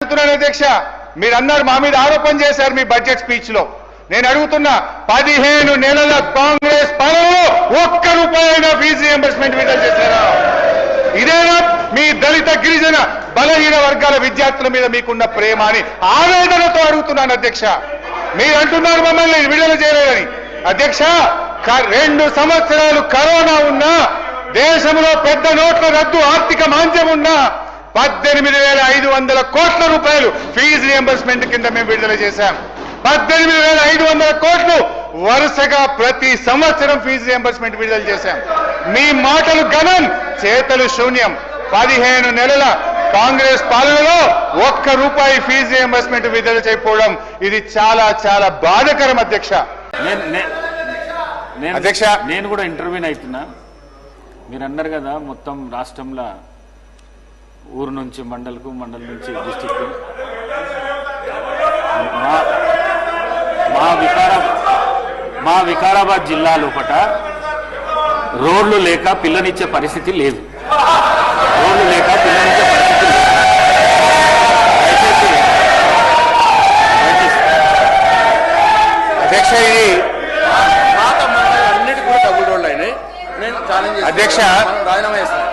అడుగుతున్నాను అధ్యక్ష, మీరు అన్నారు మా మీద ఆరోపణ చేశారు మీ బడ్జెట్ స్పీచ్ లో. నేను అడుగుతున్నా, 15 నెలల కాంగ్రెస్ పాలనలో ఒక్క రూపాయి ఫీజు రియంబర్స్మెంట్ విడుదల చేశారా? ఇదేనా మీ దళిత గిరిజన బలహీన వర్గాల విద్యార్థుల మీద మీకున్న ప్రేమ అని ఆవేదనతో అడుగుతున్నాను అధ్యక్ష. మీరు అంటున్నారు మమ్మల్ని విడుదల చేయలేదని. అధ్యక్ష, 2 సంవత్సరాలు కరోనా ఉన్నా, దేశంలో పెద్ద నోట్ల రద్దు, ఆర్థిక మాంద్యం ఉన్నా 18,500 కోట్ల రూపాయలు ఫీజు రియంబర్స్మెంట్ కింద మేము విడుదల చేశాం. 18,500 కోట్లు వరుసగా ప్రతి సంవత్సరం ఫీజు రియంబర్స్మెంట్ విడుదల చేశాం. మీ మాటలు గణం, చేతలు శూన్యం. 15 నెలల కాంగ్రెస్ పాలనలో ఒక్క రూపాయి ఫీజు రియంబర్స్మెంట్ విడుదల చేయకపోవడం ఇది చాలా చాలా బాధాకరం అధ్యక్ష. అధ్యక్ష, నేను కూడా ఇంటర్వ్యూని అవుతున్నా. మీరు అన్నారు కదా మొత్తం రాష్ట్రంలో ఊరు నుంచి మండలకు, మండలం నుంచి డిస్టిక్, మా వికారాబాద్ జిల్లా లోపట రోడ్లు లేక పిల్లనిచ్చే పరిస్థితి లేదు. రోడ్లు లేక పిల్లనిచ్చే పరిస్థితి లేదు. అధ్యక్ష, ఇది పాత మండలాలన్నిటి కూడా డబుల్ రోడ్లు అయినాయి. నేను ఛాలెంజ్ అధ్యక్ష రాజీనామా చేస్తాను.